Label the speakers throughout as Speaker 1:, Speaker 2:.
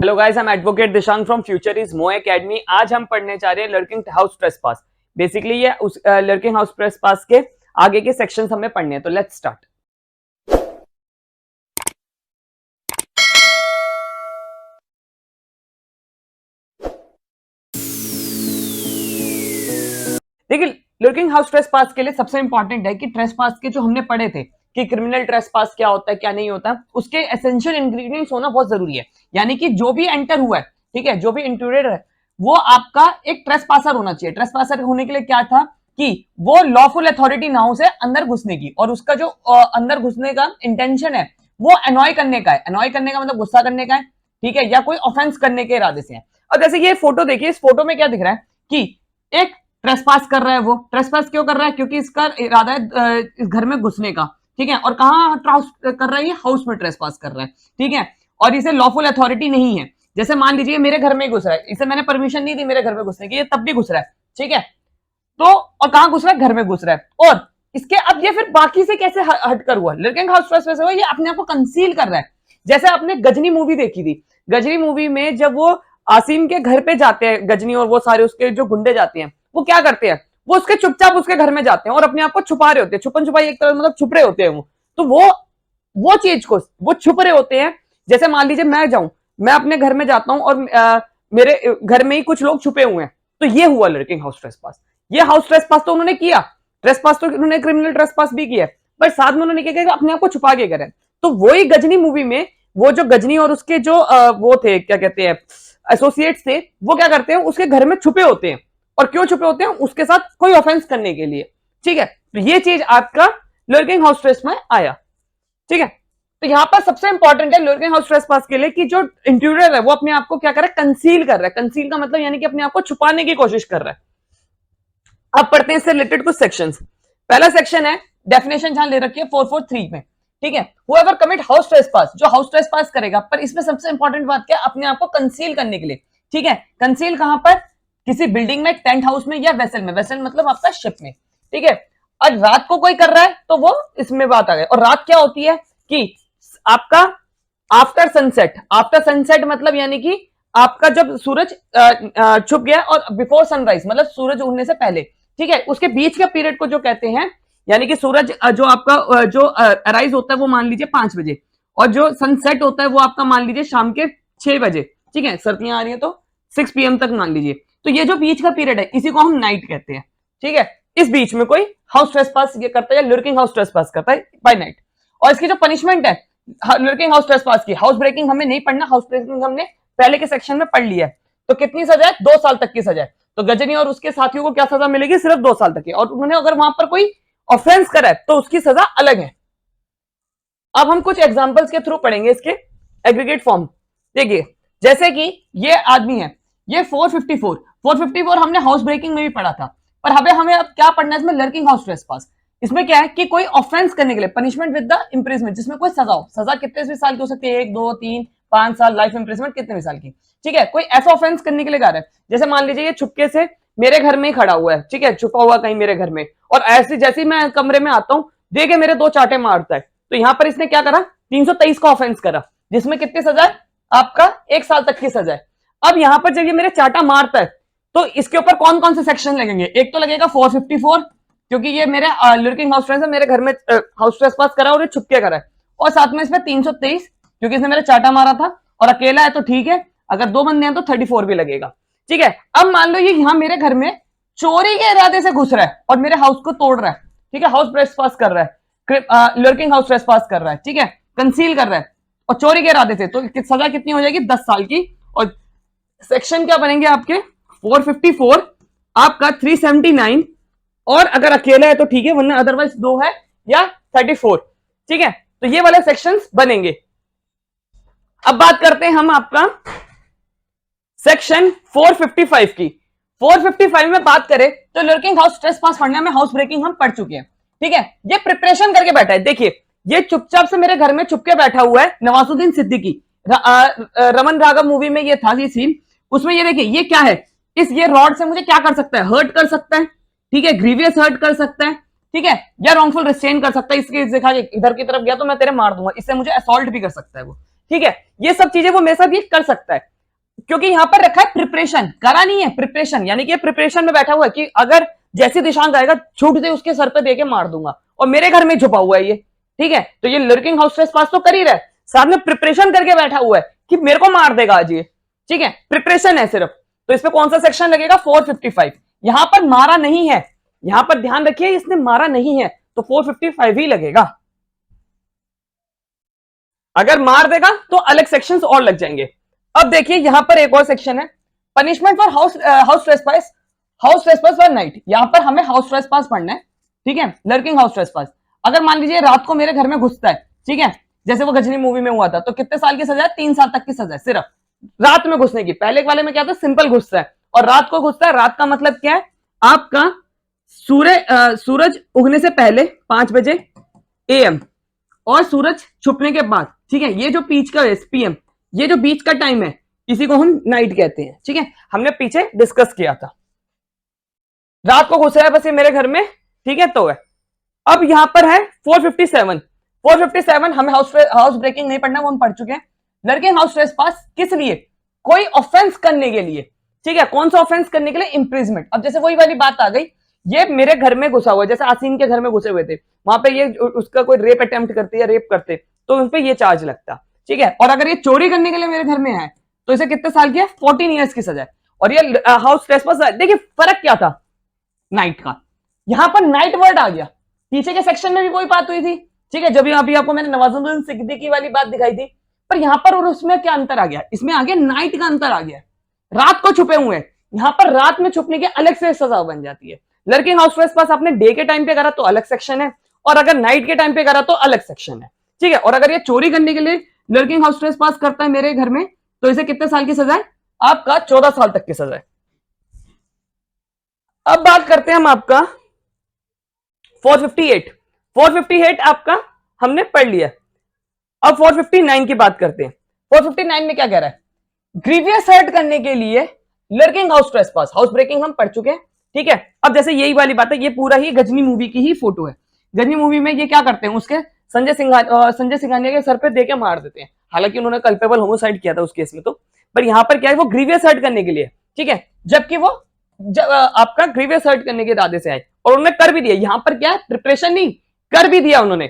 Speaker 1: Hello guys, I am advocate Dishang from future is मो academy. आज हम पढ़ने जा रहे हैं लर्किंग हाउस ट्रेसपास। बेसिकली ये उस लर्किंग हाउस ट्रेसपास के आगे के सेक्शंस हमें पढ़ने हैं, तो लेट्स स्टार्ट। देखिए, लर्किंग हाउस ट्रेसपास के लिए सबसे इंपॉर्टेंट है कि ट्रेसपास के जो हमने पढ़े थे कि क्रिमिनल ट्रेसपास क्या होता है क्या नहीं होता, उसके एसेंशियल इंग्रेडिएंट्स होना बहुत जरूरी है। यानी कि जो भी एंटर हुआ है, ठीक है, जो भी इंट्रूडर है, वो आपका एक ट्रेसपासर होना चाहिए। ट्रेसपासर होने के लिए क्या था कि वो लॉफुल अथॉरिटी ना हो से अंदर घुसने की, और उसका जो अंदर घुसने का इंटेंशन है वो अनॉय करने का है। अनॉय करने का मतलब गुस्सा करने का है, ठीक है, या कोई ऑफेंस करने के इरादे से है। और जैसे ये फोटो देखिए, इस फोटो में क्या दिख रहा है कि एक ट्रेसपास कर रहा है। वो ट्रेसपास क्यों कर रहा है? क्योंकि इसका इरादा है इस घर में घुसने का, ठीक है। और कहाँ कर रहा है? ये हाउस में ट्रेसपास कर रहा है, ठीक है। और इसे लॉफुल अथॉरिटी नहीं है। जैसे मान लीजिए मेरे घर में घुस रहा है, इसे मैंने परमिशन नहीं दी मेरे घर में घुसने की, ये तब भी घुस रहा है, ठीक है। तो और कहाँ घुस रहा है? घर में घुस रहा है। और इसके अब ये फिर बाकी से कैसे हटकर हुआ? लर्किंग हाउस ट्रेसपास हुआ, ये अपने आप को कंसील कर रहा है। जैसे आपने गजनी मूवी देखी थी, गजनी मूवी में जब वो आसिम के घर पे जाते हैं, गजनी और वो सारे उसके जो गुंडे जाते हैं, वो क्या करते हैं? वो उसके चुपचाप उसके घर में जाते हैं और अपने आप को छुपा रहे होते हैं। छुपन छुपाई एक तरह मतलब छुप रहे होते हैं वो। तो वो चीज को वो छुप रहे होते हैं। जैसे मान लीजिए मैं जाऊं, मैं अपने घर में जाता हूं और मेरे घर में ही कुछ लोग छुपे हुए हैं, तो ये हुआ लर्किंग हाउस ट्रेसपास। ये हाउस ट्रेसपास तो उन्होंने किया, ट्रेसपास तो उन्होंने क्रिमिनल ट्रेसपास भी किया, पर साथ में उन्होंने क्या किया? अपने आप को छुपा के करें। तो वही गजनी मूवी में वो जो गजनी और उसके जो वो थे, क्या कहते हैं, एसोसिएट्स थे, वो क्या करते हैं? उसके घर में छुपे होते हैं। और क्यों छुपे होते हैं? उसके साथ कोई ऑफेंस करने के लिए, ठीक है। तो ये चीज आपका लर्किंग हाउस ट्रेस में आया, ठीक है। तो यहां पर सबसे इंपॉर्टेंट है लर्किंग हाउस ट्रेसपास के लिए कि जो इंट्रूडर है वो अपने आप को क्या कर रहा है? कंसील कर रहा है। कंसील का मतलब यानी कि अपने आप को छुपाने की कोशिश कर रहा है। अब पढ़ते हैं इससे रिलेटेड कुछ सेक्शंस। पहला सेक्शन है, डेफिनेशन जहां ले रखी है 443 में, ठीक है। हुएवर कमिट हाउस ट्रेसपास, जो हाउस ट्रेसपास करेगा, पर इसमें सबसे इंपॉर्टेंट बात क्या? अपने आप को कंसील करने के लिए, ठीक है। कंसील कहां पर? किसी बिल्डिंग में, टेंट हाउस में या वेसल में। वेसल मतलब आपका शिप में, ठीक है। और रात को कोई कर रहा है तो वो इसमें बात आ गई। और रात क्या होती है कि आपका आफ्टर सनसेट। आफ्टर सनसेट मतलब यानी कि आपका जब सूरज छुप गया और बिफोर सनराइज मतलब सूरज उगने से पहले, ठीक है, उसके बीच के पीरियड को जो कहते हैं, यानी कि सूरज जो आपका जो अराइज होता है वो मान लीजिए 5 बजे, और जो सनसेट होता है वो आपका मान लीजिए शाम के 6 बजे, ठीक है। सर्दियां आ रही है तो 6 PM तक मान लीजिए। तो ये जो बीच का पीरियड है इसी को हम नाइट कहते हैं, ठीक है। इस बीच में कोई हाउस ट्रेसपास ये करता है या लर्किंग हाउस ट्रेसपास करता है बाय नाइट। और इसकी जो पनिशमेंट है लर्किंग हाउस ट्रेसपास की, हाउस ब्रेकिंग हमें नहीं पढ़ना, हाउस ब्रेकिंग हमने पहले के सेक्शन में पढ़ लिया है। तो कितनी सजा है? 2 साल तक की सजा है। तो गजनी और उसके साथियों को क्या सजा मिलेगी? सिर्फ 2 साल तक की। और उन्होंने अगर वहां पर कोई ऑफेंस करा है तो उसकी सजा अलग है। अब हम कुछ एग्जांपल्स के थ्रू पढ़ेंगे इसके एग्रीगेट फॉर्म। देखिए, जैसे कि ये आदमी है, ये 454 हमने हाउस ब्रेकिंग में भी पढ़ा था, पर हमें अब क्या पढ़ना है इसमें? Lurking house trespass. इसमें क्या है कि कोई ऑफेंस करने के लिए पनिशमेंट विद द इम्प्रिजमेंट, जिसमें कोई सजा हो। सजा कितने भी साल की हो सकती है? 1 2 3 5 साल, लाइफ इम्प्रिजमेंट कितने भी साल की, ठीक है। कोई ऐसा ऑफेंस करने के लिए गा रहा है, जैसे मान लीजिए ये छुपके से मेरे घर में ही खड़ा हुआ है, ठीक है, छुपा हुआ कहीं मेरे घर में, और ऐसे जैसे ही मैं कमरे में आता हूं देखे मेरे 2 चाटे मारता है। तो यहां पर इसने क्या करा? 323 का ऑफेंस करा, जिसमें कितनी सजा है? आपका 1 साल तक की सजा है। अब यहां पर जब ये मेरे चाटा मारता है तो इसके ऊपर कौन कौन से सेक्शन लगेंगे? एक तो लगेगा 454, क्योंकि ये मेरे लर्किंग हाउस ट्रेस है, मेरे घर में हाउस ट्रेसपास करा और ये छुपके करा है। और साथ में इसमें 323, क्योंकि इसने मेरे चाटा मारा था, और अकेला है तो ठीक है, अगर 2 बंदे हैं तो 34 भी लगेगा, ठीक है। अब मान लो ये यहां मेरे घर में चोरी के इरादे से घुस रहा है और मेरे हाउस को तोड़ रहा है, ठीक है, हाउस ट्रेसपास कर रहा है, लर्किंग हाउस ट्रेसपास कर रहा है, ठीक है, कंसील कर रहा है और चोरी के इरादे से, तो सजा कितनी हो जाएगी? 10 साल की। और सेक्शन क्या बनेंगे आपके? 454, आपका 379, और अगर अकेला है तो ठीक है, वरना अदरवाइज 2 है या 34, ठीक है। तो ये वाले सेक्शंस बनेंगे। अब बात करते हैं हम आपका सेक्शन 455 की। 455 में बात करें तो लर्किंग हाउस ट्रेसपास पढ़ने में हाउस ब्रेकिंग हम पढ़ चुके हैं, ठीक है। ये प्रिपरेशन करके बैठा है। देखिए, ये चुपचाप से मेरे घर में छुपके बैठा हुआ है, नवाजुद्दीन सिद्दीकी। रमन राघव मूवी में ये था ये सीन। उसमें ये देखिए, ये क्या है? ये रॉड से मुझे क्या कर सकता है? हर्ट कर सकता है, ठीक है, ग्रीवियस हर्ट कर सकता है, ठीक है, या रॉन्गफुल रिस्ट्रेन कर सकता है। इसके दिखा के इधर की तरफ गया तो मैं तेरे मार दूंगा, इससे मुझे असॉल्ट भी कर सकता है वो, ठीक है। ये सब चीजें वो मेरे साथ ये कर सकता है। क्योंकि यहां पर रखा है प्रिपरेशन, करा नहीं है प्रिपरेशन, यानी कि प्रिपरेशन में बैठा हुआ है कि अगर जैसे दिशांक आएगा छूट दे उसके सर पे देके मार दूंगा, और मेरे घर में छुपा हुआ है ये, ठीक है। तो ये लर्किंग हाउस स्ट्रेस पास तो कर ही रहा है, साथ में प्रिपरेशन करके बैठा हुआ है कि मेरे को मार देगा आज ये, ठीक है, प्रिपरेशन है सिर्फ। तो इस पे कौन सा सेक्शन लगेगा? 455। यहां पर मारा नहीं है, यहां पर ध्यान रखिए इसने मारा नहीं है, तो 455 ही लगेगा। अगर मार देगा तो अलग सेक्शंस और लग जाएंगे। अब देखिए यहां पर एक और सेक्शन है, punishment for house trespass, house trespass for night. यहां पर हमें हाउस ट्रेसपास पढ़ना है, ठीक है, लर्किंग हाउस ट्रेसपास। अगर मान लीजिए रात को मेरे घर में घुसता है, ठीक है, जैसे वो गजनी मूवी में हुआ था, तो कितने साल की सजा है? 3 साल तक की सजा है सिर्फ रात में घुसने की। पहले वाले में क्या था? सिंपल घुसता है, और रात को घुसता है। रात का मतलब क्या है? आपका सूरज उगने से पहले 5 बजे AM और सूरज छुपने के बाद, ठीक है। ये जो बीच का है PM, ये जो बीच का टाइम है, इसी को हम नाइट कहते हैं, ठीक है। हमने पीछे डिस्कस किया था। रात को घुस रहा है बस ये मेरे घर में, ठीक है। तो है अब यहां पर है 457। 457 हमें हाउस ब्रेकिंग नहीं पढ़ना, वो हम पढ़ चुके हैं। लर्किंग हाउस ट्रेसपास किस लिए? कोई ऑफेंस करने के लिए, ठीक है। कौन सा ऑफेंस करने के लिए? इंप्रिजमेंट। अब जैसे वही वाली बात आ गई, ये मेरे घर में घुसा हुआ है, जैसे आसीन के घर में घुसे हुए थे, वहां पे ये उसका कोई रेप अटेम्प्ट करते या रेप करते तो उन पे ये चार्ज लगता, ठीक है। और अगर ये चोरी करने के लिए मेरे घर में है तो इसे कितने साल की है? 14 ईयर्स की सजा है। और ये हाउस ट्रेसपास, देखिए फर्क क्या था नाइट का, यहां पर नाइट वर्ड आ गया। पीछे के सेक्शन में भी वही बात हुई थी, ठीक है, जब अभी आपको मैंने नवाजुद्दीन सिद्दीकी वाली बात दिखाई थी, पर यहां पर और उसमें क्या अंतर आ गया? इसमें आ गया नाइट का अंतर आ गया, रात को छुपे हुए हैं। यहां पर रात में छुपने के अलग से सजा बन जाती है। लर्किंग हाउस ट्रेसपास आपने डे के टाइम पे करा तो अलग सेक्शन है, और अगर नाइट के टाइम पे करा तो अलग सेक्शन है, ठीक है। और अगर ये चोरी करने के लिए लर्किंग हाउस ट्रेसपास करता है मेरे घर में, तो इसे कितने साल की सजा है? आपका 14 साल तक की सजा है। अब बात करते हैं हम आपका 458। 458 आपका हमने पढ़ लिया। अब 459 की बात करते हैं। 459 में क्या कह रहा है? ग्रीवियस हर्ट करने के लिए lurking house trespass, housebreaking हम पढ़ चुके हैं, ठीक है। अब जैसे यही वाली बात है, ये पूरा ही गजनी मूवी की ही फोटो है। गजनी मूवी में ये क्या करते हैं? उसके संजय सिंघानिया के सर पे देके मार देते हैं। हालांकि उन्होंने कल्पेबल होमोसाइड किया था उस केस में, तो पर यहां पर क्या है? वो ग्रीवियस हर्ट करने के लिए, ठीक है, जबकि वो आपका ग्रीवियस हर्ट करने के इरादे से आए और उन्होंने कर भी दिया। यहां पर क्या है? प्रिपरेशन नहीं, कर भी दिया उन्होंने,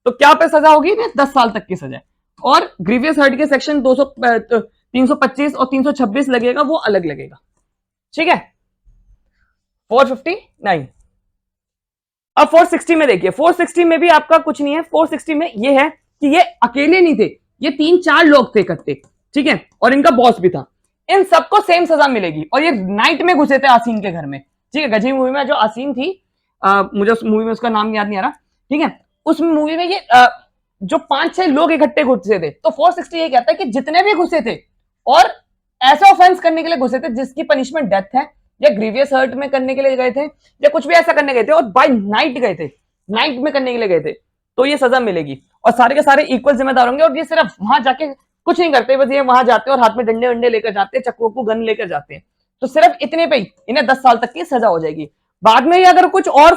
Speaker 1: तो क्या पे सजा होगी? 10 साल तक की सजा। और ग्रीवियस हर्ट के सेक्शन 325 और 326 लगेगा, वो अलग लगेगा, ठीक है। 459। अब 460 में देखिए, 460 में भी आपका कुछ नहीं है। 460 में ये है कि ये अकेले नहीं थे, ये 3-4 लोग थे इकट्ठे, ठीक है, और इनका बॉस भी था। इन सबको सेम सजा मिलेगी, और ये नाइट में घुसे थे आसीन के घर में, ठीक है। गजनी मूवी में जो आसीन थी, मुझे उस मूवी में उसका नाम याद नहीं आ रहा, ठीक है, उस मूवी में ये जो 5-6 लोग इकट्ठे घुसे थे। तो 460 ये कहता है कि जितने भी घुसे थे और ऐसा ऑफेंस करने के लिए घुसे थे जिसकी पनिशमेंट डेथ है, या ग्रीवियस हर्ट में करने के लिए गए थे, या कुछ भी ऐसा करने गए थे और बाय नाइट गए थे, नाइट में करने के लिए गए थे, तो ये सजा मिलेगी। और सारे के सारे इक्वल जिम्मेदार होंगे, और ये सिर्फ वहां जाके कुछ नहीं करते, बस ये वहां जाते हैं और हाथ में डंडे वंडे लेकर जाते हैं, चक्कू गन लेकर जाते हैं। तो सिर्फ इतने पे ही इन्हें 10 साल तक की सजा हो जाएगी। बाद में ये अगर कुछ और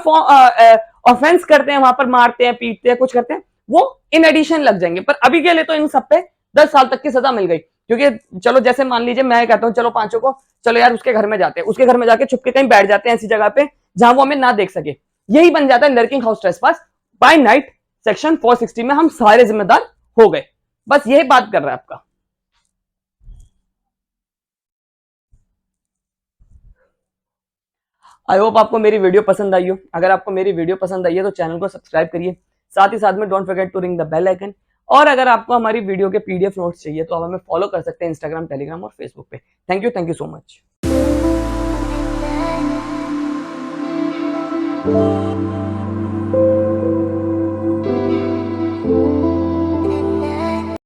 Speaker 1: ऑफेंस करते हैं, वहां पर मारते हैं, पीटते हैं, कुछ करते हैं, वो इन एडिशन लग जाएंगे। पर अभी के लिए तो इन सब पे 10 साल तक की सजा मिल गई। क्योंकि चलो जैसे मान लीजिए मैं कहता हूं चलो पांचों को, चलो यार उसके घर में जाते हैं, उसके घर में जाके छुप के कहीं बैठ जाते हैं ऐसी जगह पे जहां वो हमें ना देख सके। यही बन जाता है lurking house trespass by night. Section 460 में हम सारे जिम्मेदार हो गए। बस यही बात कर रहा है आपका। आई होप आपको मेरी वीडियो पसंद आई हो। अगर आपको मेरी वीडियो पसंद आई है तो चैनल को सब्सक्राइब करिए, साथ ही साथ में don't forget to ring the bell icon. और अगर आपको हमारी वीडियो के PDF नोट्स चाहिए तो आप हमें फॉलो कर सकते हैं इंस्टाग्राम, टेलीग्राम और फेसबुक पे। Thank you so much.